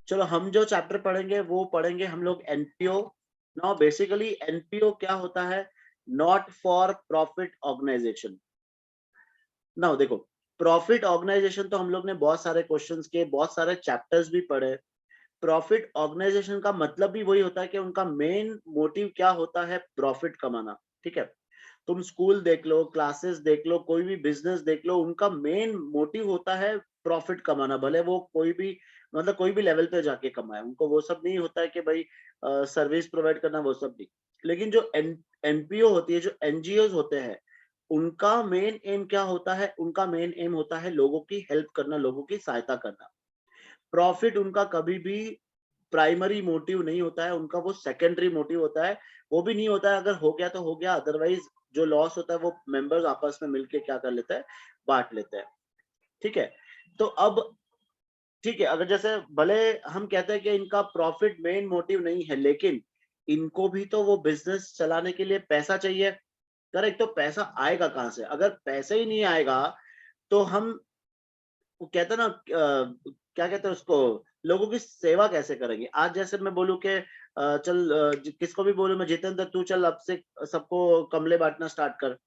चलो हम जो चैप्टर पढ़ेंगे वो पढ़ेंगे हम लोग एनपीओ। नाउ बेसिकली एनपीओ क्या होता है? Not for profit organisation. Now देखो, प्रॉफिट ऑर्गेनाइजेशन तो हम लोग ने बहुत सारे क्वेश्चंस के, बहुत सारे चैप्टर्स भी पढ़े। प्रॉफिट ऑर्गेनाइजेशन का मतलब भी वही होता है कि उनका मेन मोटिव क्या होता है? प्रॉफिट कमाना। ठीक है, तुम स्कूल देख लो, क्लासेस देख लो, कोई भी बिजनेस देख लो, उनका मेन मोटिव होता है प्रॉफिट कमाना। भले वो कोई भी, मतलब कोई भी लेवल पे जाके कमाए, उनको वो सब नहीं होता है कि भाई सर्विस प्रोवाइड करना, वो सब नहीं। लेकिन जो एनपीओ होती है, जो एनजीओ होते हैं, उनका मेन एम क्या होता है? उनका मेन एम होता है लोगों की हेल्प करना, लोगों की सहायता करना। प्रॉफिट उनका कभी भी प्राइमरी मोटिव नहीं होता है, उनका वो सेकेंडरी मोटिव होता है। वो भी नहीं होता है, अगर हो गया तो हो गया, अदरवाइज जो लॉस होता है वो मेंबर्स आपस में मिलके क्या कर लेते हैं? बांट लेते हैं। ठीक है, तो अब ठीक है, अगर जैसे भले हम कहते हैं कि इनका प्रॉफिट मेन मोटिव नहीं है, लेकिन इनको भी तो वो बिजनेस चलाने के लिए पैसा चाहिए। करेक्ट, तो पैसा आएगा कहाँ से? अगर पैसे ही नहीं आएगा तो हम, वो कहते हैं ना, क्या कहते हैं उसको, लोगों की सेवा कैसे करेंगे? आज जैसे मैं बोलूँ कि चल, किसको भी बोलूँ मैं, जितेंद्र तू चल अब से सबको कंबले बांटना स्टार्ट कर।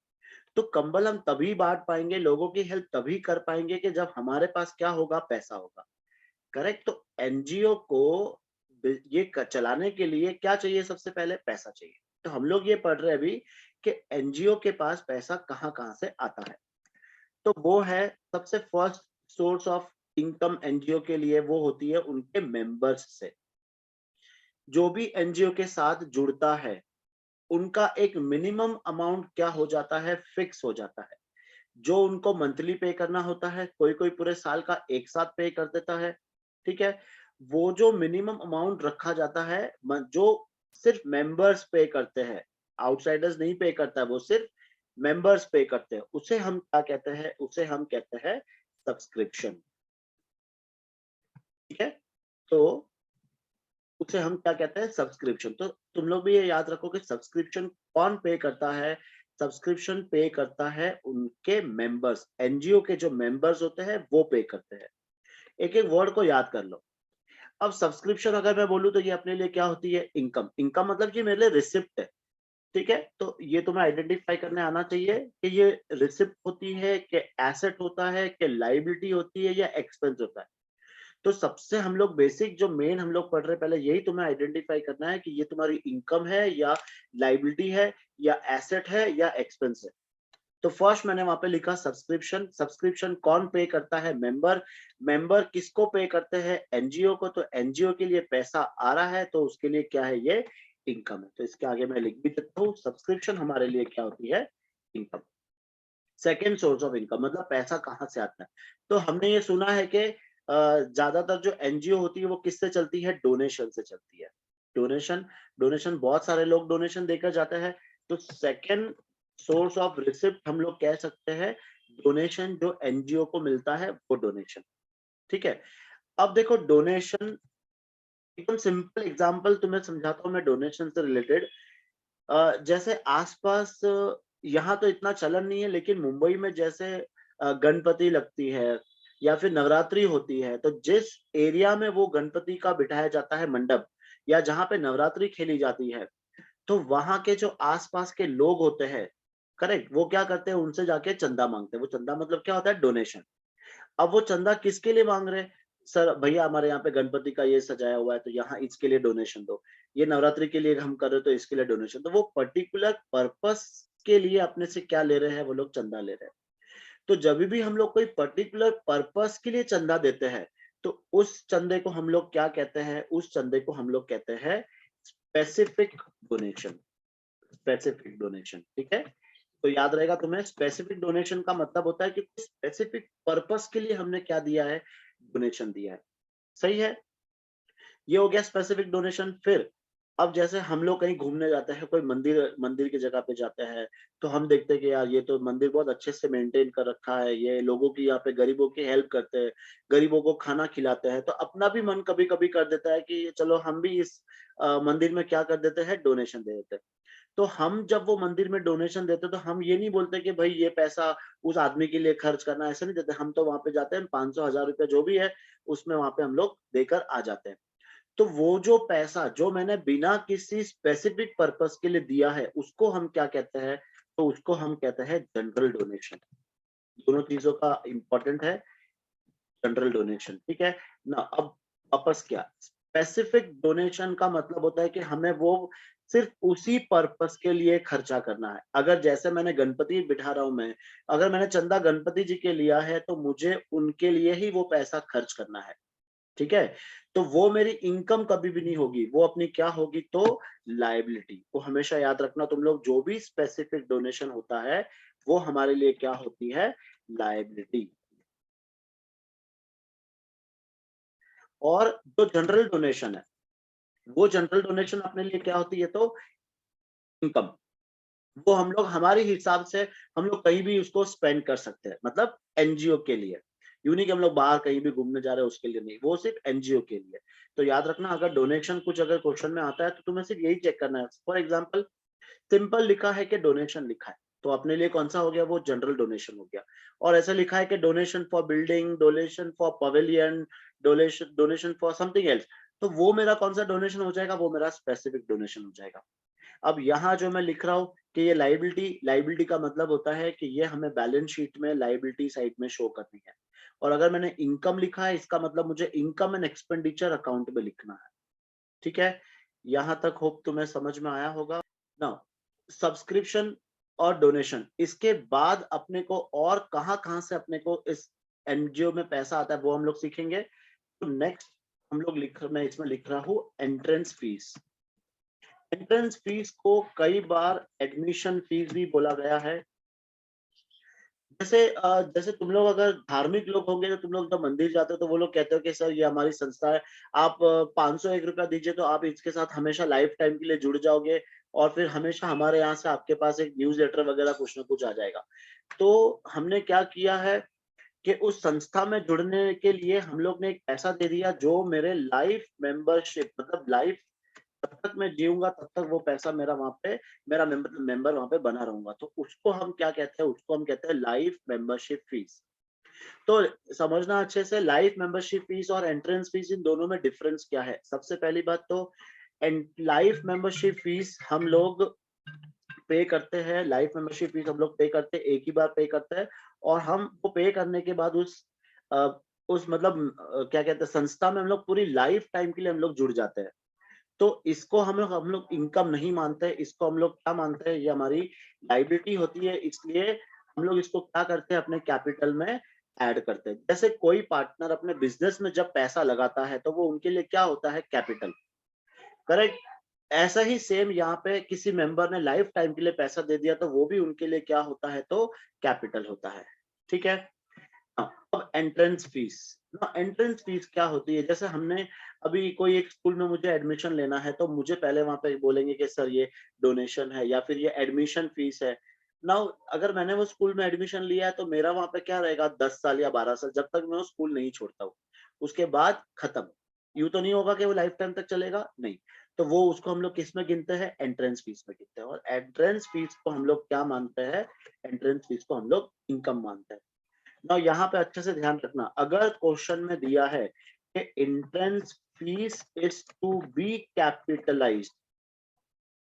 तो कंबल हम तभी बांट पाएंगे, लोगों की हेल्प तभी कर पाएंगे कि जब हमारे पास क्या होगा? पैसा होगा। करेक्ट, तो एनजीओ को ये चलाने के लिए क्या चाहिए? सबसे पहले पैसा चाहिए। तो हम लोग ये पढ़ रहे हैं अभी कि एनजीओ के पास पैसा कहाँ कहाँ से आता है। तो वो है सबसे first source of income NGO के लिए, वो होती है उनके मेंबर्स से। जो भी एनजीओ के साथ जुड़ता है, उनका एक मिनिमम अमाउंट क्या हो जाता है? फिक्स हो जाता है। जो उनको मंथली पे करना होता है, कोई कोई पूरे साल का एक साथ पे कर देता है। ठीक है, वो जो मिनिमम अमाउंट रखा जाता है, जो सिर्फ मेंबर्स पे करते हैं, आउटसाइडर्स नहीं पे करता है, वो सिर्फ मेंबर्स पे करते हैं, उसे हम क्या कहते हैं? उसे हम कहते हैं सब्सक्रिप्शन। ठीक है, तो उसे हम क्या कहते हैं? सब्सक्रिप्शन। तो तुम लोग भी ये याद रखो कि सब्सक्रिप्शन कौन पे करता है? सब्सक्रिप्शन पे करता है उनके मेंबर्स, एनजीओ के जो मेंबर्स होते हैं वो पे करते हैं। एक एक वर्ड को याद कर लो। अब सब्सक्रिप्शन अगर मैं बोलूं तो ये अपने लिए क्या होती है? इनकम। इनकम मतलब कि मेरे लिए रिसिप्ट है। ठीक है, तो ये तुम्हें आइडेंटिफाई करने आना चाहिए कि ये रिसिप्ट होती है, कि एसेट होता है, कि लाइबिलिटी होती है, या एक्सपेंस होता है। तो सबसे हम लोग बेसिक जो मेन हम लोग पढ़ रहे हैं, पहले यही तुम्हें आइडेंटिफाई करना है कि ये तुम्हारी इनकम है, या लाइबिलिटी है, या एसेट है, या एक्सपेंस है। तो फर्स्ट मैंने वहां पे लिखा सब्सक्रिप्शन। सब्सक्रिप्शन कौन पे करता है? मेंबर। मेंबर किसको पे करते हैं? एनजीओ को। तो एनजीओ के लिए पैसा आ रहा है, तो उसके लिए क्या है? ये इनकम है। तो इसके आगे मैं लिख भी देता हूँ, सब्सक्रिप्शन हमारे लिए क्या होती है? Income. Second source of income मतलब पैसा कहाँ से आता है? तो हमने ये सुना है कि ज्यादातर जो एनजीओ होती है वो किससे चलती है? डोनेशन से चलती है। डोनेशन। डोनेशन बहुत सारे लोग डोनेशन देकर जाते हैं। तो सेकेंड सोर्स ऑफ रिसिप्ट हम लोग कह सकते हैं डोनेशन, जो एनजीओ को मिलता है वो डोनेशन। ठीक है, अब देखो डोनेशन, एकदम सिंपल एग्जांपल तुम्हें समझाता हूँ मैं डोनेशन से रिलेटेड। जैसे आसपास यहाँ तो इतना चलन नहीं है, लेकिन मुंबई में जैसे गणपति लगती है या फिर नवरात्रि होती है, तो जिस एरिया में वो गणपति का बिठाया जाता है मंडप, या जहाँ पे नवरात्रि खेली जाती है, तो वहाँ के जो आसपास के लोग होते हैं, करेक्ट, वो क्या करते हैं? उनसे जाके चंदा मांगते हैं। वो चंदा मतलब क्या होता है? डोनेशन। अब वो चंदा किसके लिए मांग रहे हैं? सर भैया हमारे यहाँ पे गणपति का ये सजाया हुआ है, तो यहाँ इसके लिए डोनेशन दो। ये नवरात्रि के लिए हम कर रहे हैं, तो इसके लिए डोनेशन। तो वो पर्टिकुलर पर्पस के लिए अपने से क्या ले रहे हैं? वो लोग चंदा ले रहे हैं। तो जब भी हम लोग कोई पर्टिकुलर पर्पस के लिए चंदा देते हैं, तो उस चंदे को हम लोग क्या कहते हैं? उस चंदे को हम लोग कहते हैं स्पेसिफिक डोनेशन। Specific donation. ठीक है, तो याद रहेगा तुम्हें, स्पेसिफिक डोनेशन का मतलब होता है कि स्पेसिफिक पर्पस के लिए हमने क्या दिया है? डोनेशन दिया है। सही है, ये हो गया स्पेसिफिक डोनेशन। फिर अब जैसे हम लोग कहीं घूमने जाते हैं, कोई मंदिर मंदिर की जगह पे जाते हैं, तो हम देखते हैं कि यार ये तो मंदिर बहुत अच्छे से मेंटेन कर रखा है, ये लोगों की यहाँ पे गरीबों की हेल्प करते हैं, गरीबों को खाना खिलाते हैं, तो अपना भी मन कभी कभी कर देता है कि चलो हम भी इस मंदिर में क्या कर देते हैं? डोनेशन दे देते हैं। तो हम जब वो मंदिर में डोनेशन देते तो हम ये नहीं बोलते कि भाई ये पैसा उस आदमी के लिए खर्च करना, ऐसा नहीं देते। हम तो वहां पे जाते हैं, 500 1000 रुपया जो भी है उसमें वहां पे हम लोग देकर आ जाते हैं। तो वो जो पैसा जो मैंने बिना किसी स्पेसिफिक पर्पस के लिए दिया है, उसको हम क्या कहते हैं? तो उसको हम कहते हैं जनरल डोनेशन। दोनों चीजों का इंपॉर्टेंट है, जनरल डोनेशन, ठीक है ना। अब वापस क्या, स्पेसिफिक डोनेशन का मतलब होता है कि हमें वो सिर्फ उसी पर्पस के लिए खर्चा करना है। अगर जैसे मैंने गणपति बिठा रहा हूं मैं, अगर मैंने चंदा गणपति जी के लिया है तो मुझे उनके लिए ही वो पैसा खर्च करना है, ठीक है। तो वो मेरी इनकम कभी भी नहीं होगी, वो अपनी क्या होगी? तो लायबिलिटी। वो हमेशा याद रखना तुम लोग, जो भी स्पेसिफिक डोनेशन होता है वो हमारे लिए क्या होती है? लायबिलिटी। और जो जनरल डोनेशन है, वो जनरल डोनेशन अपने लिए क्या होती है? तो इनकम। वो हम लोग हमारे हिसाब से हम लोग कहीं भी उसको स्पेंड कर सकते हैं, मतलब एनजीओ के लिए। यूँ नहीं कि हम लोग बाहर कहीं भी घूमने जा रहे हैं उसके लिए नहीं, वो सिर्फ एनजीओ के लिए। तो याद रखना, अगर डोनेशन कुछ अगर क्वेश्चन में आता है तो तुम्हें सिर्फ यही चेक करना है। फॉर एग्जांपल सिंपल लिखा है कि डोनेशन लिखा है, तो अपने लिए कौन सा हो गया? वो जनरल डोनेशन हो गया। और ऐसा लिखा है कि donation for building, donation for pavilion, donation donation for something else, तो वो मेरा कौन सा डोनेशन हो जाएगा? वो मेरा स्पेसिफिक डोनेशन हो जाएगा। अब यहाँ जो मैं लिख रहा हूँ कि ये लायबिलिटी, लायबिलिटी का मतलब होता है कि ये हमें बैलेंस शीट में लायबिलिटी साइड में शो करनी है। और अगर मैंने इनकम लिखा है, इसका मतलब मुझे इनकम एंड एक्सपेंडिचर अकाउंट में लिखना है, ठीक है। यहाँ तक होप तुम्हें समझ में आया होगा ना। सब्सक्रिप्शन और डोनेशन, इसके बाद अपने को और कहाँ-कहाँ से अपने को इस एनजीओ में पैसा आता है वो हम लोग सीखेंगे। तो नेक्स्ट हम लोग मैं इसमें लिख रहा हूँ एंट्रेंस फीस। एंट्रेंस फीस को कई बार एडमिशन फीस भी बोला गया है। जैसे तुम लोग अगर धार्मिक लोग होंगे तो तुम लोग जब मंदिर जाते हो तो वो लोग कहते हो कि सर ये हमारी संस्था है, आप 501 रुपया दीजिए तो आप इसके साथ हमेशा लाइफ टाइम के लिए जुड़ जाओगे, और फिर हमेशा हमारे यहाँ से आपके पास एक न्यूज लेटर वगैरह कुछ ना कुछ आ जाएगा। तो हमने क्या किया है कि उस संस्था में जुड़ने के लिए हम लोग ने एक पैसा दे दिया, जो मेरे लाइफ मेंबरशिप, मतलब लाइफ जब तक मैं जीऊँगा तब तक वो पैसा मेरा वहाँ पे, मेरा मेंबर वहाँ पे बना रहूँगा। तो उसको हम क्या कहते हैं? उसको हम कहते हैं लाइफ मेंबरशिप फीस। तो समझना अच्छे से, लाइफ मेंबरशिप फीस और एंट्रेंस फीस, इन दोनों में डिफरेंस क्या है? सबसे पहली बात तो लाइफ मेंबरशिप फीस हम लोग पे करते हैं, लाइफ मेंबरशिप फीस हम लोग पे करते हैं, एक ही बार पे करते हैं। और हम वो पे करने के बाद अ, उस मतलब क्या कहते हैं, संस्था में हम लोग पूरी लाइफ टाइम के लिए हम लोग जुड़ जाते हैं। तो इसको हम लोग इनकम नहीं मानते हैं, इसको हम लोग क्या मानते हैं? ये हमारी लायबिलिटी होती है, इसलिए हम लोग इसको क्या करते हैं? अपने कैपिटल में ऐड करते हैं। जैसे कोई पार्टनर अपने बिजनेस में जब पैसा लगाता है तो वो उनके लिए क्या होता है? Capital, correct. ऐसा ही सेम यहाँ पे किसी मेंबर ने लाइफ टाइम के लिए पैसा दे दिया तो वो भी उनके लिए क्या होता है? तो कैपिटल होता है, ठीक है। हाँ, अब एंट्रेंस फीस ना, एंट्रेंस फीस क्या होती है? जैसे हमने अभी कोई एक स्कूल में मुझे एडमिशन लेना है तो मुझे पहले वहां पे बोलेंगे कि सर ये डोनेशन है या फिर ये एडमिशन फीस है। नाउ अगर मैंने वो स्कूल में एडमिशन लिया है तो मेरा वहां पे क्या रहेगा? 10 साल या 12 साल, जब तक मैं वो स्कूल नहीं छोड़ता हूँ। उसके बाद खत्म। यूं तो नहीं होगा कि वो लाइफ टाइम तक चलेगा, नहीं। तो वो उसको हम लोग किस में गिनते हैं? एंट्रेंस फीस में गिनते हैं। और एंट्रेंस फीस को हम लोग क्या मानते हैं? एंट्रेंस फीस को हम लोग इनकम मानते हैं। ना यहाँ पे अच्छे से ध्यान रखना, अगर क्वेश्चन में दिया है कि entrance fees is to be capitalised,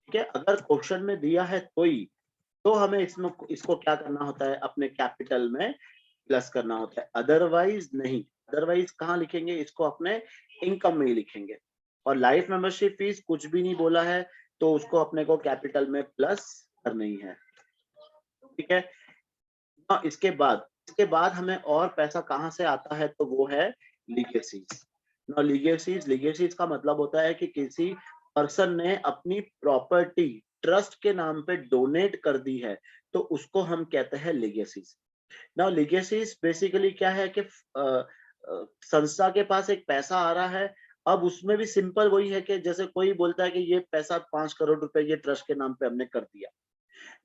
ठीक है, अगर क्वेश्चन में दिया है तो हमें इसमें इसको क्या करना होता है? अपने कैपिटल में प्लस करना होता है, अदरवाइज नहीं। अदरवाइज कहाँ लिखेंगे? इसको अपने इनकम में ही लिखेंगे। और लाइफ मेंबरशिप फीस कुछ भी नहीं बोला है तो उसको अपने को कैपिटल में प्लस करना ही है, ठीक है। हाँ, इसके बाद हमें और पैसा कहाँ से आता है? तो वो है लीगेसीज। ना लीगेसीज का मतलब होता है कि किसी पर्सन ने अपनी प्रॉपर्टी ट्रस्ट के नाम पे डोनेट कर दी है, तो उसको हम कहते हैं लीगेसीज। नाउ लीगेसीज बेसिकली क्या है कि संस्था के पास एक पैसा आ रहा है। अब उसमें भी सिंपल वही है कि जैसे कोई बोलता है कि ये पैसा 5 करोड़ रुपए ये ट्रस्ट के नाम पे हमने कर दिया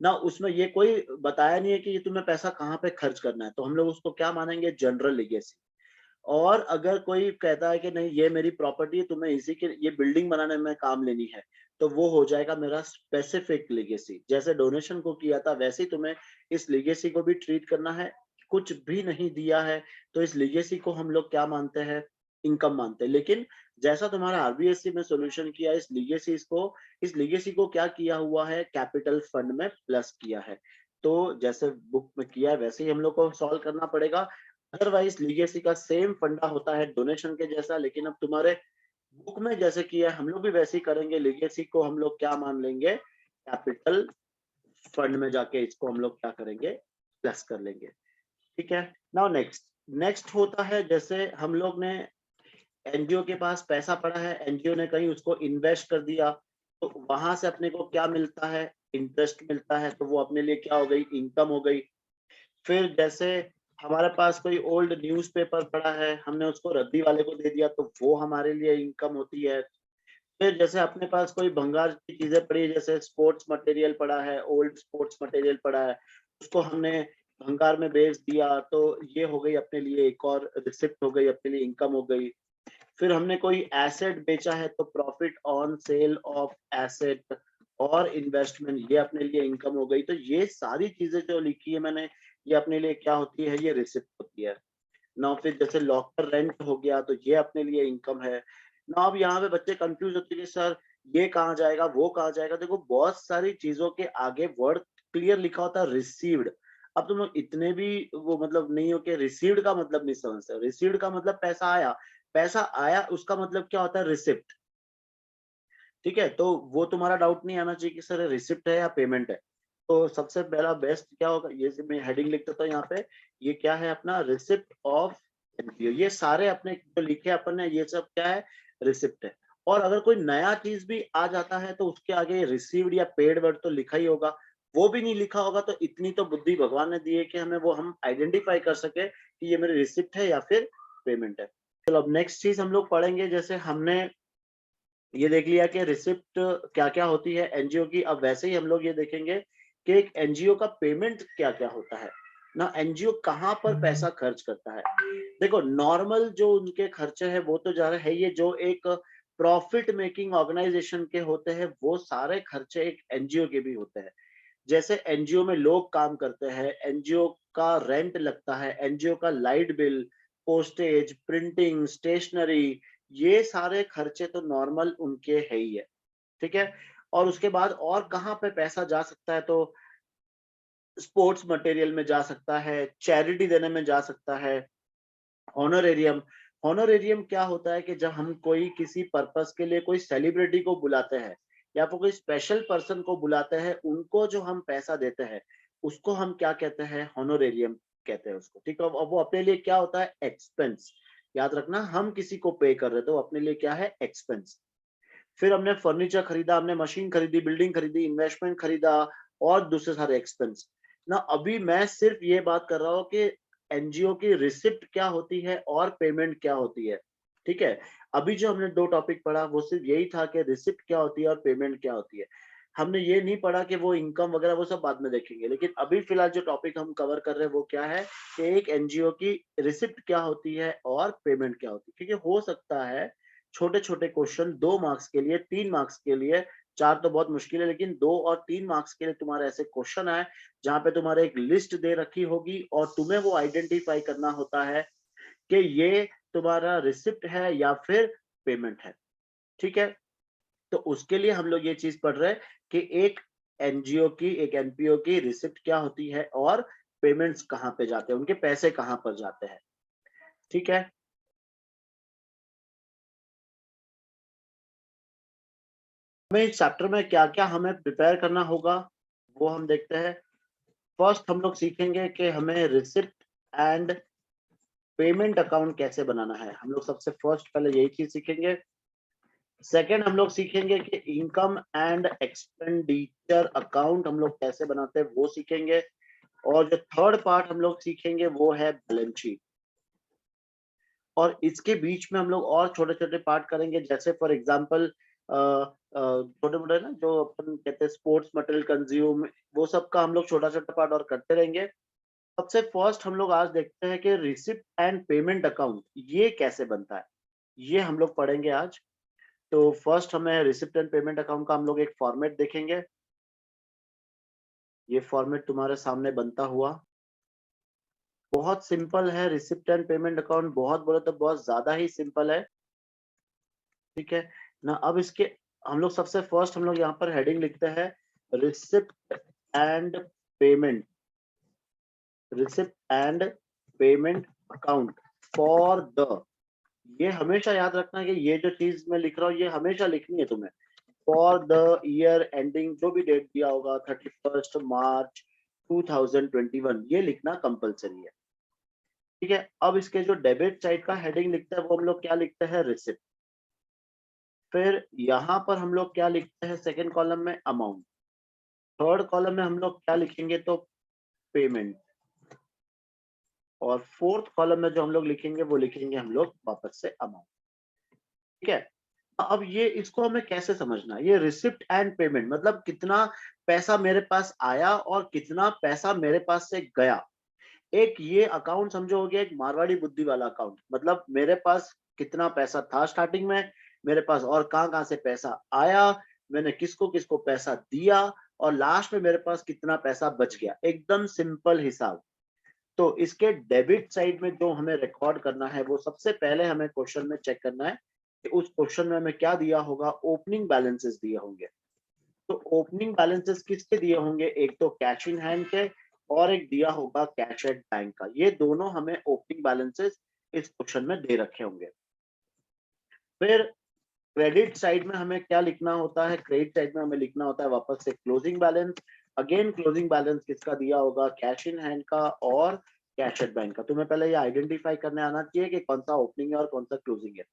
ना, उसमें ये कोई बताया नहीं है कि ये तुम्हें पैसा कहाँ पे खर्च करना है, तो हम लोग उसको क्या मानेंगे? General legacy. और अगर कोई कहता है कि नहीं ये मेरी प्रॉपर्टी है, तुम्हें इसी के ये बिल्डिंग बनाने में काम लेनी है, तो वो हो जाएगा मेरा स्पेसिफिक लीगेसी। जैसे डोनेशन को किया था वैसे ही तुम्हें इस लीगेसी को भी ट्रीट करना है। कुछ भी नहीं दिया है तो इस लीगेसी को हम लोग क्या मानते हैं? इनकम मानते हैं। लेकिन जैसा तुम्हारा आरबीएससी में सॉल्यूशन किया, इस लीगेसी को क्या किया हुआ है, कैपिटल फंड में प्लस किया है। तो जैसे बुक में किया है वैसे ही हम लोग को सॉल्व करना पड़ेगा। अदरवाइज लीगेसी का सेम फंडा होता है डोनेशन के जैसा, लेकिन अब तुम्हारे बुक में जैसे किया है हम लोग भी वैसे ही करेंगे। लीगेसी को हम लोग क्या मान लेंगे, कैपिटल फंड में जाके इसको हम लोग क्या करेंगे, प्लस कर लेंगे। ठीक है। नाउ नेक्स्ट नेक्स्ट होता है, जैसे हम लोग ने एनजीओ के पास पैसा पड़ा है, एनजीओ ने कहीं उसको इन्वेस्ट कर दिया, तो वहां से अपने को क्या मिलता है, इंटरेस्ट मिलता है, तो वो अपने लिए क्या हो गई, इनकम हो गई। फिर जैसे हमारे पास कोई ओल्ड न्यूज़पेपर पड़ा है, हमने उसको रद्दी वाले को दे दिया, तो वो हमारे लिए इनकम होती है। फिर जैसे अपने पास कोई भंगार की चीजें पड़ी है, जैसे स्पोर्ट्स मटेरियल पड़ा है, ओल्ड स्पोर्ट्स मटेरियल पड़ा है, उसको हमने भंगार में बेच दिया, तो ये हो गई अपने लिए एक और रिसिप्ट हो गई, अपने लिए इनकम हो गई। फिर हमने कोई एसेट बेचा है, तो profit on sale of asset और इन्वेस्टमेंट, ये अपने लिए इनकम हो गई। तो ये सारी चीजें जो लिखी है मैंने, ये अपने लिए क्या होती है, ये रिसिप्ट होती है ना। फिर जैसे लॉकर रेंट हो गया, तो ये अपने लिए इनकम है ना। अब यहाँ पे बच्चे कंफ्यूज होते हैं कि सर ये कहाँ जाएगा, वो कहाँ जाएगा। देखो बहुत सारी चीजों के आगे वर्ड क्लियर लिखा होता है, रिसीव्ड। अब तुम लोग इतने भी वो मतलब नहीं हो कि रिसीव्ड का मतलब नहीं समझते। रिसीव्ड का मतलब पैसा आया, पैसा आया उसका मतलब क्या होता है, रिसिप्ट। ठीक है, तो वो तुम्हारा डाउट नहीं आना चाहिए कि सर रिसिप्ट है या पेमेंट है। तो सबसे पहला बेस्ट क्या होगा, ये मैं हेडिंग लिख देता हूँ यहाँ पे, ये क्या है अपना, रिसिप्ट ऑफ एनपीओ। ये सारे अपने जो लिखे अपन ने, ये सब क्या है, रिसिप्ट है। और अगर कोई नया चीज भी आ जाता है तो उसके आगे रिसीव्ड या पेड वर्ड तो लिखा ही होगा। वो भी नहीं लिखा होगा तो इतनी तो बुद्धि भगवान ने दी है कि हमें वो हम आइडेंटिफाई कर सके कि ये मेरी रिसिप्ट है या फिर पेमेंट है। चलो अब नेक्स्ट चीज हम लोग पढ़ेंगे। जैसे हमने ये देख लिया कि रिसिप्ट क्या क्या होती है एनजीओ की, अब वैसे ही हम लोग ये देखेंगे कि एक एनजीओ का पेमेंट क्या क्या होता है ना। एनजीओ कहाँ पर पैसा खर्च करता है। देखो नॉर्मल जो उनके खर्चे है वो तो जा रहे है, ये जो एक प्रॉफिट मेकिंग ऑर्गेनाइजेशन के होते हैं वो सारे खर्चे एक एनजीओ के भी होते हैं। जैसे एनजीओ में लोग काम करते हैं, एनजीओ का रेंट लगता है, एनजीओ का light bill, postage, printing, stationery, ये सारे खर्चे तो नॉर्मल उनके है ही है। ठीक है। और उसके बाद और कहाँ पे पैसा जा सकता है, तो स्पोर्ट्स मटेरियल में जा सकता है, चैरिटी देने में जा सकता है, हॉनोरेरियम। हॉनोरेरियम क्या होता है कि जब हम कोई किसी पर्पस के लिए कोई सेलिब्रिटी को बुलाते हैं या फिर कोई स्पेशल पर्सन को बुलाते हैं, उनको जो हम पैसा देते हैं उसको हम क्या कहते हैं, हॉनोरेरियम कहते हैं उसको। ठीक है। अब वो अपने लिए क्या होता है, एक्सपेंस। याद रखना, हम किसी को पे कर रहे हैं तो अपने लिए क्या है, एक्सपेंस। फिर हमने फर्नीचर खरीदा, हमने मशीन खरीदी, बिल्डिंग खरीदी, इन्वेस्टमेंट खरीदा और दूसरे सारे एक्सपेंस ना। अभी मैं सिर्फ ये बात कर रहा हूँ कि एनजीओ की रिसिप्ट क्या होती है और पेमेंट क्या होती है। ठीक है। अभी जो हमने दो टॉपिक पढ़ा वो सिर्फ यही था कि रिसिप्ट क्या होती है और पेमेंट क्या होती है। हमने ये नहीं पढ़ा कि वो इनकम वगैरह वो सब बाद में देखेंगे। लेकिन अभी फिलहाल जो टॉपिक हम कवर कर रहे हैं वो क्या है कि एक एनजीओ की रिसिप्ट क्या होती है और पेमेंट क्या होती है। क्योंकि हो सकता है छोटे छोटे क्वेश्चन 2 मार्क्स के लिए, 3 मार्क्स के लिए, 4 तो बहुत मुश्किल है, लेकिन 2 और 3 मार्क्स के लिए तुम्हारे ऐसे क्वेश्चन आए जहां पे तुम्हारे एक लिस्ट दे रखी होगी और तुम्हें वो आइडेंटिफाई करना होता है कि ये तुम्हारा रिसिप्ट है या फिर पेमेंट है। ठीक है। तो उसके लिए हम लोग ये चीज पढ़ रहे हैं कि एक एनजीओ की, एक एनपीओ की रिसिप्ट क्या होती है और पेमेंट्स कहाँ पे जाते हैं, उनके पैसे कहाँ पर जाते हैं। ठीक है। हमें इस चैप्टर में क्या क्या हमें प्रिपेयर करना होगा वो हम देखते हैं। फर्स्ट हम लोग सीखेंगे कि हमें रिसिप्ट एंड पेमेंट अकाउंट कैसे बनाना है। हम लोग सबसे फर्स्ट पहले यही चीज सीखेंगे। सेकंड हम लोग सीखेंगे कि इनकम एंड एक्सपेंडिचर अकाउंट हम लोग कैसे बनाते हैं वो सीखेंगे। और जो थर्ड पार्ट हम लोग सीखेंगे वो है बैलेंस शीट। और इसके बीच में हम लोग और छोटे छोटे पार्ट करेंगे, जैसे फॉर एग्जांपल छोटे मोटे ना जो अपन कहते हैं स्पोर्ट्स मटेरियल कंज्यूम, वो सब का हम लोग छोटा छोटा पार्ट और करते रहेंगे। सबसे फर्स्ट हम लोग आज देखते हैं कि रिसिप्ट एंड पेमेंट अकाउंट ये कैसे बनता है, ये हम लोग पढ़ेंगे आज। तो फर्स्ट हमें रिसिप्ट एंड पेमेंट अकाउंट का हम लोग एक फॉर्मेट देखेंगे। ये फॉर्मेट तुम्हारे सामने बनता हुआ बहुत सिंपल है रिसिप्ट एंड पेमेंट अकाउंट, बहुत बोले तो बहुत ज्यादा ही सिंपल है, ठीक है ना। अब इसके हम लोग सबसे फर्स्ट हम लोग यहाँ पर हेडिंग लिखते हैं receipt and payment, receipt and payment account for the, ये हमेशा याद रखना है कि ये जो चीज मैं लिख रहा हूँ ये हमेशा लिखनी है तुम्हें, फॉर द ईयर एंडिंग, जो भी डेट दिया होगा 31 मार्च 2021, ये लिखना कंपलसरी है, ठीक है। अब इसके जो डेबिट साइड का हेडिंग लिखते हैं वो हम लोग क्या लिखते हैं, रिसिप्ट। फिर यहाँ पर हम लोग क्या लिखते हैं सेकेंड कॉलम में, अमाउंट। थर्ड कॉलम में हम लोग क्या लिखेंगे, तो पेमेंट। और फोर्थ कॉलम में जो हम लोग लिखेंगे वो लिखेंगे हम लोग वापस से अमाउंट, ठीक है। अब ये इसको हमें कैसे समझना है, ये रिसिप्ट एंड पेमेंट मतलब कितना पैसा मेरे पास आया और कितना पैसा मेरे पास से गया। एक ये अकाउंट समझो हो गया एक मारवाड़ी बुद्धि वाला अकाउंट, मतलब मेरे पास कितना पैसा था स्टार्टिंग में, मेरे पास और कहाँ कहाँ से पैसा आया, मैंने किसको किसको पैसा दिया, और लास्ट में मेरे पास कितना पैसा बच गया, एकदम सिंपल हिसाब। तो इसके डेबिट साइड में जो हमें रिकॉर्ड करना है वो सबसे पहले हमें क्वेश्चन में चेक करना है कि उस क्वेश्चन में हमें क्या दिया होगा, ओपनिंग बैलेंसेस दिए होंगे। तो ओपनिंग बैलेंसेस किसके दिए होंगे, एक तो कैश इन हैंड के और एक दिया होगा कैश एट बैंक का, ये दोनों हमें ओपनिंग बैलेंसेस इस क्वेश्चन में दे रखे होंगे। फिर क्रेडिट साइड में हमें क्या लिखना होता है, क्रेडिट साइड में हमें लिखना होता है वापस से closing balance. Again closing balance किसका दिया होगा, कैश इन हैंड का और कैश एट बैंक का। तुम्हें पहले ये आइडेंटिफाई करने आना चाहिए कि कौन सा ओपनिंग है और कौन सा क्लोजिंग है।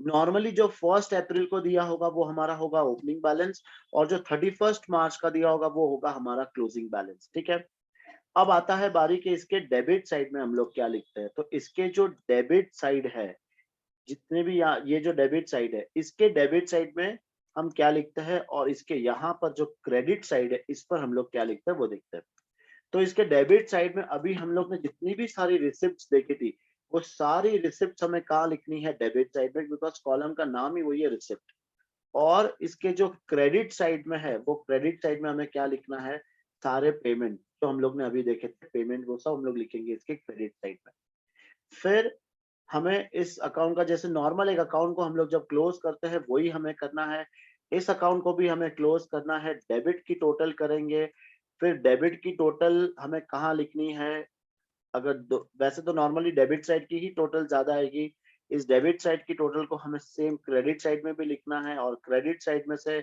नॉर्मली जो 1 अप्रैल को दिया होगा वो हमारा होगा ओपनिंग बैलेंस, और जो 31 मार्च का दिया होगा वो होगा हमारा क्लोजिंग बैलेंस, ठीक है। अब आता है बारी के इसके डेबिट साइड में हम लोग क्या लिखते हैं। तो इसके जो डेबिट साइड है, जितने भी यहाँ ये जो डेबिट साइड है इसके डेबिट साइड में हम क्या लिखते हैं, और इसके यहाँ पर जो क्रेडिट साइड है इस पर हम लोग क्या लिखते हैं वो देखते हैं। तो इसके डेबिट साइड में अभी हम लोग ने जितनी भी सारी रिसिप्ट देखी थी वो सारी रिसिप्ट हमें कहाँ लिखनी है, डेबिट साइड में, बिकॉज कॉलम का नाम ही वही है रिसिप्ट। और इसके जो क्रेडिट साइड में है वो क्रेडिट साइड में हमें क्या लिखना है, सारे पेमेंट जो हम लोग ने अभी देखे थे पेमेंट वो सब हम लोग लिखेंगे इसके क्रेडिट साइड में। फिर हमें इस अकाउंट का, जैसे नॉर्मल एक अकाउंट को हम लोग जब क्लोज करते हैं वही हमें करना है, इस अकाउंट को भी हमें क्लोज करना है, डेबिट की टोटल करेंगे। फिर डेबिट की टोटल हमें कहाँ लिखनी है, अगर वैसे तो नॉर्मली डेबिट साइड की ही टोटल ज्यादा आएगी, इस डेबिट साइड की टोटल को हमें सेम क्रेडिट साइड में भी लिखना है, और क्रेडिट साइड में से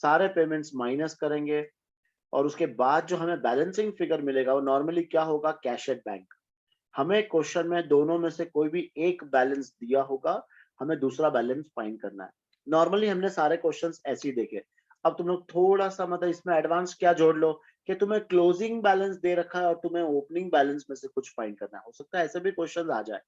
सारे पेमेंट्स माइनस करेंगे। और उसके बाद जो हमें बैलेंसिंग फिगर मिलेगा वो नॉर्मली क्या होगा, कैश एट बैंक। हमें क्वेश्चन में दोनों में से कोई भी एक बैलेंस दिया होगा, हमें दूसरा बैलेंस फाइंड करना है। नॉर्मली हमने सारे क्वेश्चंस ऐसे ही देखे। अब तुम लोग थोड़ा सा मतलब इसमें एडवांस क्या जोड़ लो कि तुम्हें क्लोजिंग बैलेंस दे रखा है और तुम्हें ओपनिंग बैलेंस में से कुछ फाइंड करना है, हो सकता है ऐसे भी क्वेश्चन आ जाए।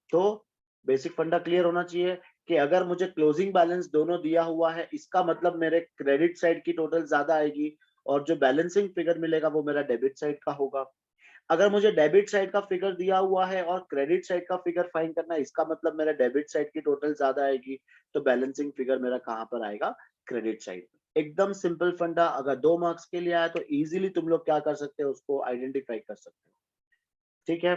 तो बेसिक फंडा क्लियर होना चाहिए कि अगर मुझे क्लोजिंग बैलेंस दोनों दिया हुआ है इसका मतलब मेरे क्रेडिट साइड की टोटल ज्यादा आएगी, और जो बैलेंसिंग फिगर मिलेगा वो मेरा डेबिट साइड का होगा। अगर मुझे डेबिट साइड का फिगर दिया हुआ है और क्रेडिट साइड का फिगर फाइंड करना है इसका मतलब मेरा डेबिट साइड की टोटल ज्यादा आएगी, तो बैलेंसिंग फिगर मेरा कहाँ पर आएगा, क्रेडिट साइड। एकदम सिंपल फंडा, अगर 2 मार्क्स के लिए आया तो इजीली तुम लोग क्या कर सकते हो, उसको आइडेंटिफाई कर सकते हो, ठीक है।